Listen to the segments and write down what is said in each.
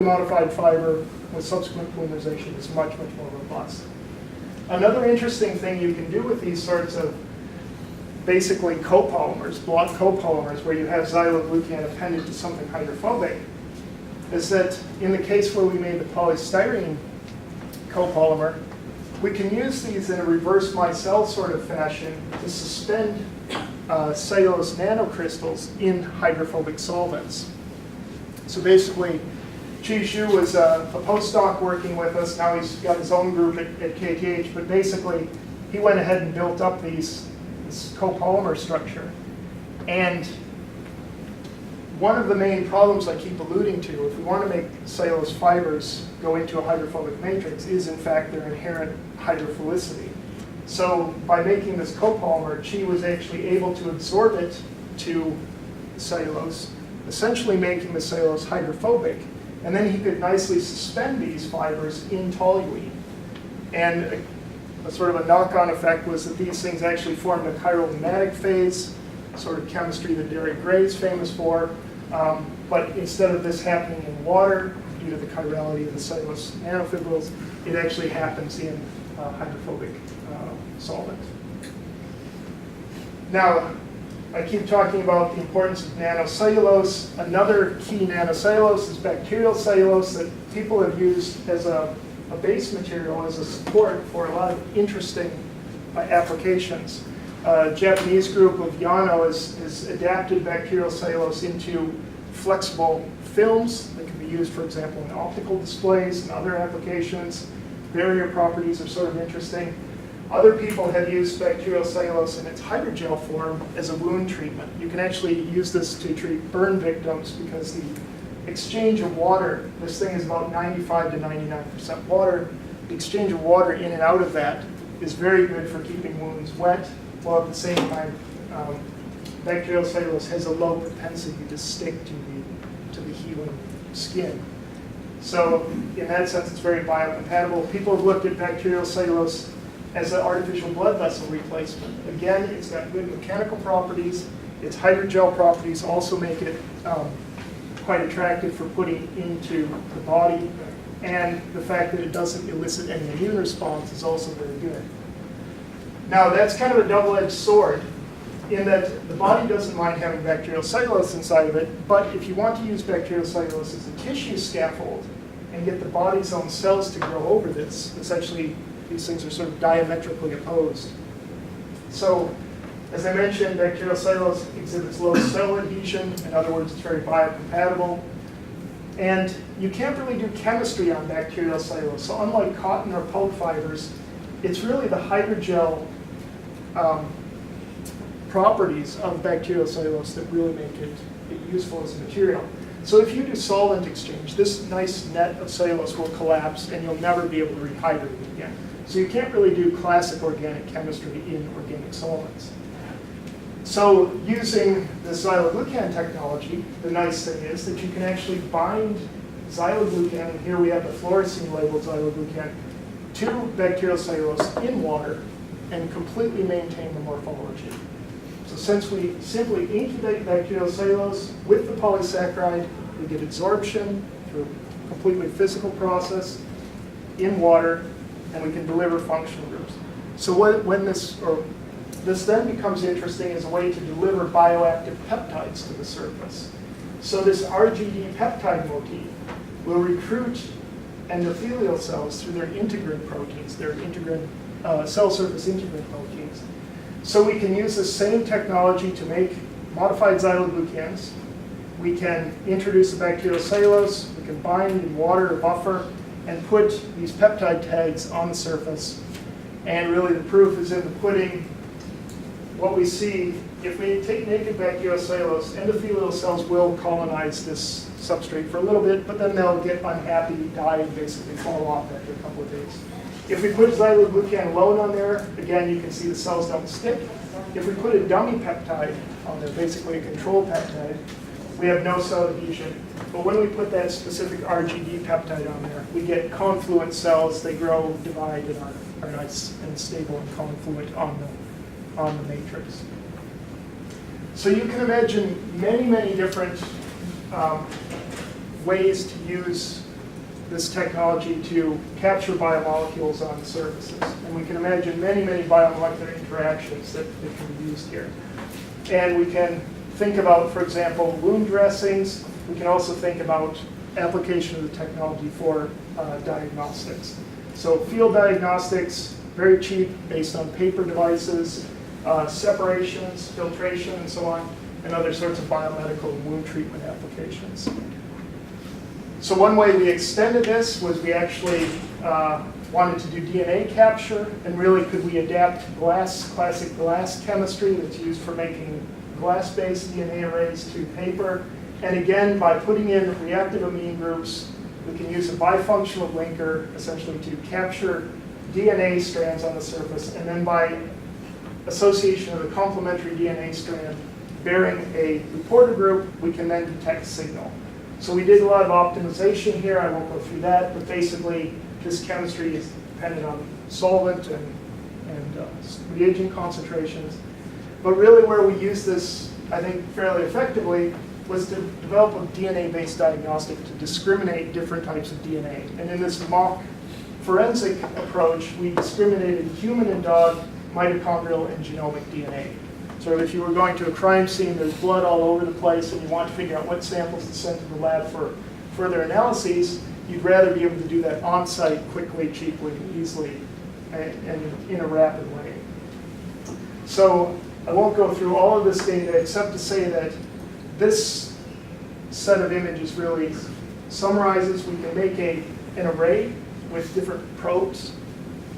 modified fiber with subsequent polymerization is much, much more robust. Another interesting thing you can do with these sorts of basically copolymers, block copolymers, where you have xyloglucan appended to something hydrophobic, is that in the case where we made the polystyrene copolymer, we can use these in a reverse micelle sort of fashion to suspend cellulose nanocrystals in hydrophobic solvents. So basically, Chi Xu was a postdoc working with us. Now he's got his own group at KTH, but basically he went ahead and built up this copolymer structure. And one of the main problems I keep alluding to, if we want to make cellulose fibers go into a hydrophobic matrix, is in fact their inherent hydrophilicity. So by making this copolymer, Chi was actually able to absorb it to cellulose, essentially making the cellulose hydrophobic. And then he could nicely suspend these fibers in toluene. And a sort of a knock-on effect was that these things actually formed a chiral pneumatic phase, sort of chemistry that Derek Gray is famous for. But instead of this happening in water, due to the chirality of the cellulose nanofibrils, it actually happens in hydrophobic solvent. Now, I keep talking about the importance of nanocellulose. Another key nanocellulose is bacterial cellulose that people have used as a base material, as a support for a lot of interesting applications. A Japanese group of Yano has adapted bacterial cellulose into flexible films that can be used, for example, in optical displays and other applications. Barrier properties are sort of interesting. Other people have used bacterial cellulose in its hydrogel form as a wound treatment. You can actually use this to treat burn victims because the exchange of water, this thing is about 95 to 99% water. The exchange of water in and out of that is very good for keeping wounds wet, while at the same time, bacterial cellulose has a low propensity to stick to the healing skin. So in that sense, it's very biocompatible. People have looked at bacterial cellulose as an artificial blood vessel replacement. Again, it's got good mechanical properties. Its hydrogel properties also make it quite attractive for putting into the body. And the fact that it doesn't elicit any immune response is also very good. Now, that's kind of a double-edged sword in that the body doesn't mind having bacterial cellulose inside of it, but if you want to use bacterial cellulose as a tissue scaffold and get the body's own cells to grow over this, essentially these things are sort of diametrically opposed. So, as I mentioned, bacterial cellulose exhibits low cell adhesion. In other words, it's very biocompatible. And you can't really do chemistry on bacterial cellulose. So unlike cotton or pulp fibers, it's really the hydrogel properties of bacterial cellulose that really make it useful as a material. So if you do solvent exchange, this nice net of cellulose will collapse and you'll never be able to rehydrate it again. So you can't really do classic organic chemistry in organic solvents. So using the xyloglucan technology, the nice thing is that you can actually bind xyloglucan, and here we have the fluorescein labeled xyloglucan, to bacterial cellulose in water and completely maintain the morphology. So since we simply incubate bacterial cellulose with the polysaccharide, we get absorption through a completely physical process in water, and we can deliver functional groups. So when this then becomes interesting as a way to deliver bioactive peptides to the surface. So this RGD peptide motif will recruit endothelial cells through their integrin proteins, their cell surface integrin proteins. So we can use the same technology to make modified xyloglucans. We can introduce the bacterial cellulose, we can bind in water or buffer, and put these peptide tags on the surface. And really the proof is in the pudding. What we see, if we take naked bacterial cellulose, endothelial cells will colonize this substrate for a little bit, but then they'll get unhappy, die, and basically fall off after a couple of days. If we put xyloglucan alone on there, again, you can see the cells don't stick. If we put a dummy peptide on there, basically a control peptide, we have no cell adhesion. But when we put that specific RGD peptide on there, we get confluent cells. They grow, divide, and are nice and stable and confluent on the matrix. So you can imagine many, many different ways to use this technology to capture biomolecules on surfaces. And we can imagine many, many biomolecular interactions that can be used here. And we can think about, for example, wound dressings. We can also think about application of the technology for diagnostics. So field diagnostics, very cheap, based on paper devices, separations, filtration, and so on, and other sorts of biomedical and wound treatment applications. So one way we extended this was we actually wanted to do DNA capture, and really could we adapt classic glass chemistry that's used for making glass-based DNA arrays to paper. And again, by putting in reactive amine groups, we can use a bifunctional linker essentially to capture DNA strands on the surface, and then by association of the complementary DNA strand bearing a reporter group, we can then detect signal. So we did a lot of optimization here. I won't go through that, but basically this chemistry is dependent on solvent and reagent concentrations. But really where we use this, I think, fairly effectively was to develop a DNA-based diagnostic to discriminate different types of DNA. And in this mock forensic approach, we discriminated human and dog mitochondrial and genomic DNA. So if you were going to a crime scene, there's blood all over the place, and you want to figure out what samples to send to the lab for further analyses, you'd rather be able to do that on-site quickly, cheaply, easily, and in a rapid way. So I won't go through all of this data except to say that this set of images really summarizes. We can make an array with different probes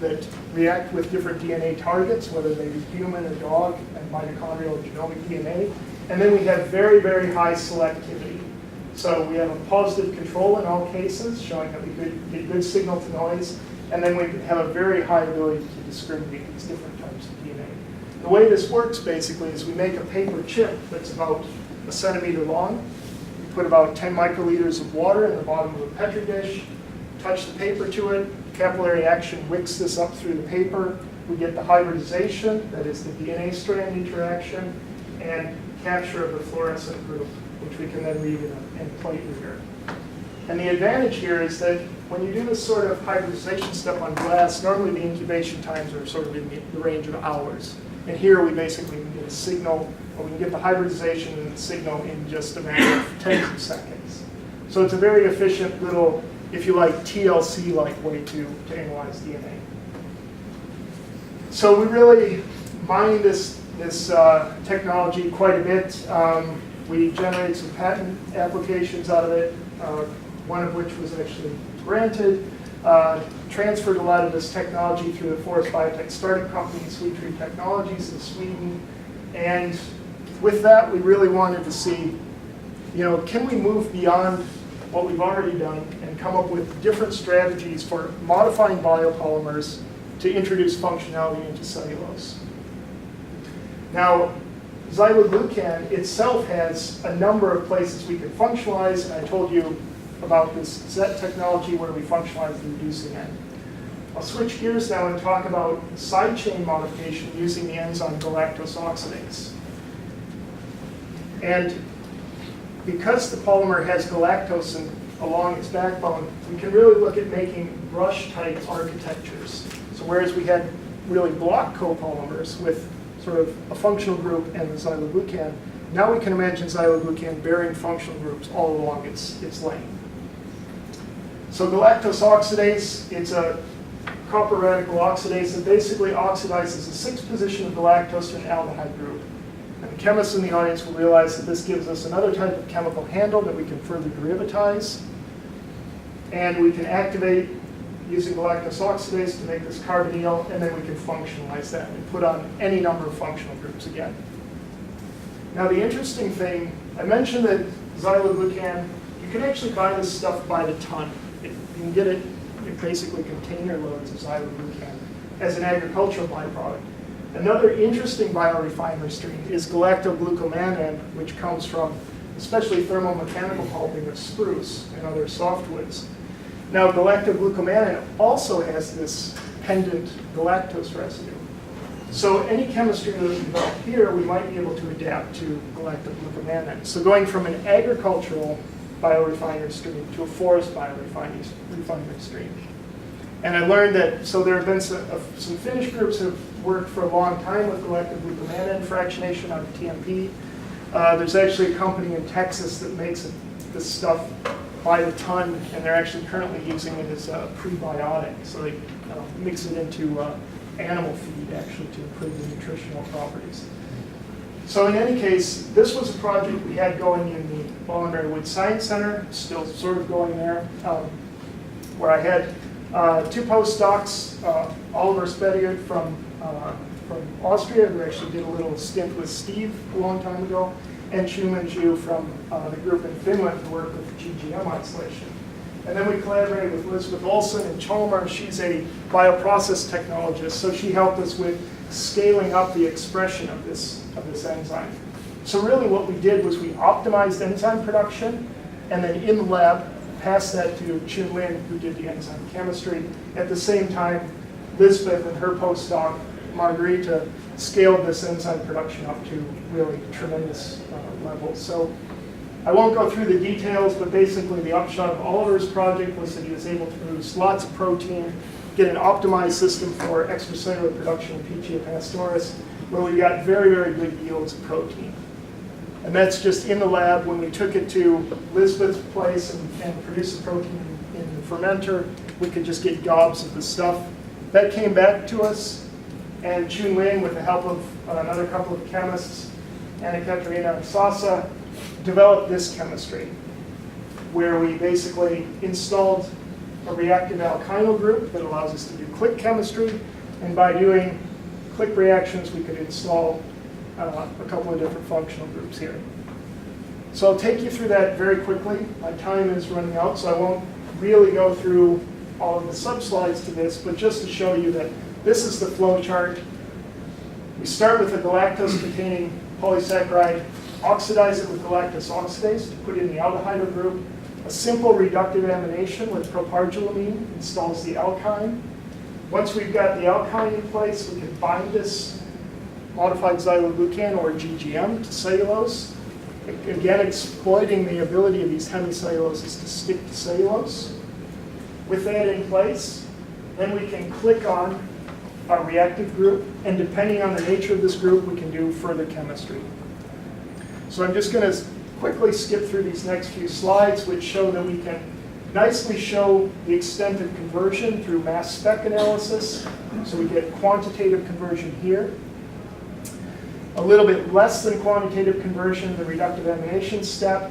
that react with different DNA targets, whether they be human or dog, and mitochondrial and genomic DNA. And then we have very, very high selectivity. So we have a positive control in all cases, showing that we get good signal to noise. And then we have a very high ability to discriminate these different types of DNA. The way this works basically is we make a paper chip that's about 1 centimeter long. We put about 10 microliters of water in the bottom of a Petri dish, touch the paper to it, capillary action wicks this up through the paper. We get the hybridization, that is the DNA strand interaction, and capture of the fluorescent group, which we can then read in a plate reader. And the advantage here is that when you do this sort of hybridization step on glass, normally the incubation times are sort of in the range of hours. And here we basically can get a signal, or we can get the hybridization and the signal in just a matter of tens of seconds. So it's a very efficient little, if you like, TLC-like way to analyze DNA. So we really mined this technology quite a bit. We generated some patent applications out of it, one of which was actually granted. Transferred a lot of this technology through the Forest Biotech startup company, Sweet Tree Technologies in Sweden. And with that, we really wanted to see, can we move beyond what we've already done and come up with different strategies for modifying biopolymers to introduce functionality into cellulose. Now, xyloglucan itself has a number of places we can functionalize, and I told you about this ZET technology where we functionalize the reducing end. I'll switch gears now and talk about side chain modification using the enzyme galactose oxidase. And because the polymer has galactose along its backbone, we can really look at making brush-type architectures. So whereas we had really block copolymers with sort of a functional group and the xyloglucan, now we can imagine xyloglucan bearing functional groups all along its length. So galactose oxidase, it's a copper radical oxidase that basically oxidizes the 6th position of galactose to an aldehyde group. And chemists in the audience will realize that this gives us another type of chemical handle that we can further derivatize. And we can activate using galactose oxidase to make this carbonyl, and then we can functionalize that and put on any number of functional groups again. Now the interesting thing, I mentioned that xyloglucan, you can actually buy this stuff by the ton. You can get it in basically container loads of xyloglucan as an agricultural byproduct. Another interesting biorefinery stream is galactoglucomannan, which comes from especially thermomechanical pulping of spruce and other softwoods. Now, galactoglucomannan also has this pendant galactose residue. So any chemistry that we develop here, we might be able to adapt to galactoglucomannan. So going from an agricultural biorefinery stream to a forest biorefinery stream. And I learned that, so there have been some Finnish groups that have worked for a long time with galactoglucomannan fractionation out of TMP. There's actually a company in Texas that makes this stuff by the ton, and they're actually currently using it as a prebiotic. So they mix it into animal feed, actually, to improve the nutritional properties. So in any case, this was a project we had going in the Ballenberry Wood Science Center, still sort of going there, where I had 2 postdocs, Oliver Spediard from Austria, who actually did a little stint with Steve a long time ago, and Chuman Zhu from the group in Finland who worked with GGM isolation. And then we collaborated with Elizabeth Olsen in Chalmers. She's a bioprocess technologist, so she helped us with scaling up the expression of this enzyme. So really what we did was we optimized enzyme production, and then in the lab, passed that to Chun Lin, who did the enzyme chemistry. At the same time, Lisbeth and her postdoc, Margarita, scaled this enzyme production up to really tremendous levels. So I won't go through the details, but basically the upshot of Oliver's project was that he was able to produce lots of protein, get an optimized system for extracellular production of Pichia pastoris, where we got very, very good yields of protein. And that's just in the lab. When we took it to Lisbeth's place and produced the protein in the fermenter, we could just get gobs of the stuff. That came back to us, and Chun Lin, with the help of another couple of chemists, Anna Katerina and Sasa, developed this chemistry, where we basically installed a reactive alkynyl group that allows us to do click chemistry, and by doing click reactions, we could install a couple of different functional groups here. So I'll take you through that very quickly. My time is running out, so I won't really go through all of the sub-slides to this, but just to show you that this is the flow chart. We start with a galactose-containing polysaccharide, oxidize it with galactose oxidase to put in the aldehyde group. A simple reductive amination with propargylamine installs the alkyne. Once we've got the alkyne in place, we can bind this modified xyloglucan, or GGM, to cellulose. Again, exploiting the ability of these hemicelluloses to stick to cellulose. With that in place, then we can click on our reactive group, and depending on the nature of this group, we can do further chemistry. So I'm just going to quickly skip through these next few slides, which show that we can nicely show the extent of conversion through mass spec analysis. So we get quantitative conversion here. A little bit less than quantitative conversion, the reductive amination step.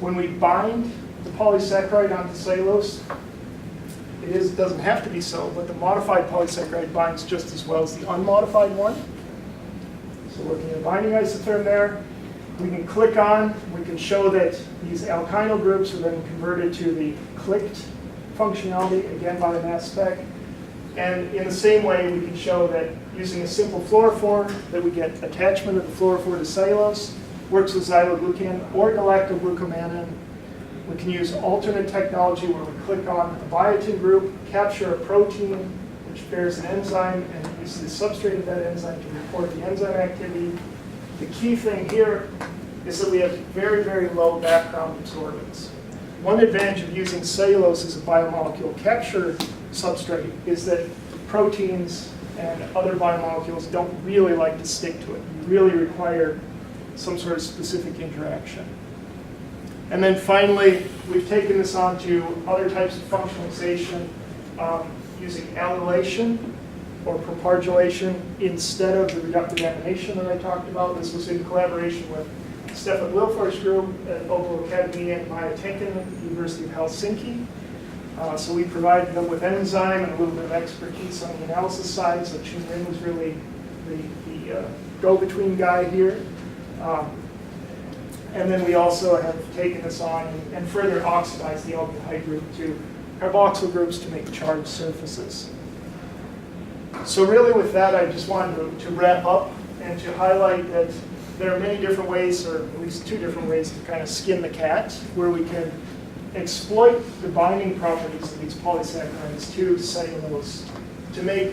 When we bind the polysaccharide onto cellulose, it doesn't have to be so, but the modified polysaccharide binds just as well as the unmodified one. So looking at a binding isotherm there, we can click on, we can show that these alkynyl groups are then converted to the clicked functionality, again by the mass spec. And in the same way, we can show that using a simple fluorophore, that we get attachment of the fluorophore to cellulose, works with xyloglucan or galactoglucomannan. We can use alternate technology where we click on a biotin group, capture a protein, which bears an enzyme, and use the substrate of that enzyme to report the enzyme activity. The key thing here is that we have very, very low background absorbance. One advantage of using cellulose as a biomolecule capture substrate is that proteins and other biomolecules don't really like to stick to it. You really require some sort of specific interaction. And then finally, we've taken this on to other types of functionalization using allylation or propargylation instead of the reductive amination that I talked about. This was in collaboration with Stefan Wilfor's group at Obo Academy and Maija Tenkin at the University of Helsinki. So we provided them with enzyme and a little bit of expertise on the analysis side. So Chun Lin was really the go-between guy here. And then we also have taken this on and further oxidized the aldehyde group to carboxyl groups to make charged surfaces. So really with that, I just wanted to wrap up and to highlight that there are many different ways, or at least 2 different ways, to kind of skin the cat, where we can exploit the binding properties of these polysaccharides to cellulose to make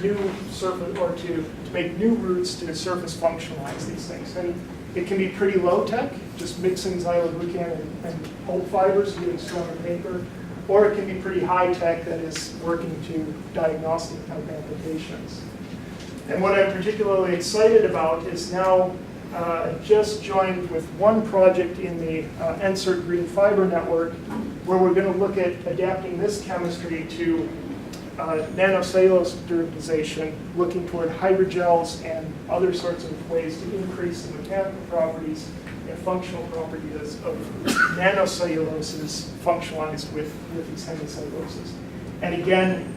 new surface, or to make new routes to surface functionalize these things. And It can be pretty low tech, just mixing xyloglucan and pulp fibers to get stronger paper, or it can be pretty high tech that is working to diagnostic type applications. And what I'm particularly excited about is now just joined with one project in the NSERT Green Fiber Network, where we're going to look at adapting this chemistry to nanocellulose derivatization, looking toward hydrogels and other sorts of ways to increase the mechanical properties and functional properties of nanocelluloses functionalized with these hemicelluloses. And again,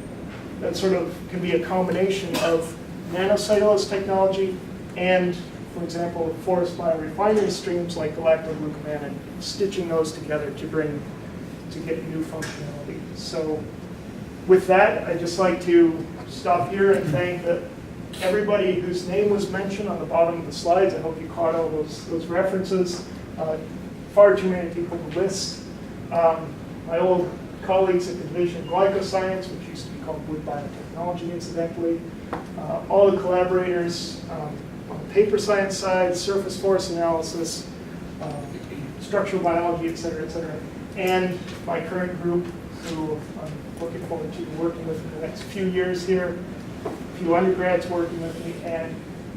that sort of can be a combination of nanocellulose technology and, for example, forest biorefinery streams like galactoglucoman, and stitching those together to get new functionality. So with that, I'd just like to stop here and thank everybody whose name was mentioned on the bottom of the slides. I hope you caught all those references. Far too many people to list. My old colleagues at the Division of Glycoscience, which used to be called Wood Biotechnology, incidentally. All the collaborators on the paper science side, surface force analysis, structural biology, et cetera, and my current group, who I'm looking forward to working with in the next few years here, a few undergrads working with me, and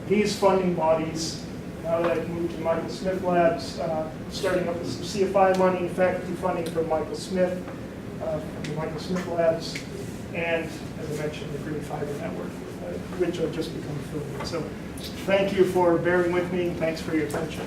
these funding bodies, now that I've moved to Michael Smith Labs, starting up with some CFI money, faculty funding from Michael Smith, from the Michael Smith Labs, and, as I mentioned, the Green Fiber Network, which I've just become affiliated with. So thank you for bearing with me, and thanks for your attention.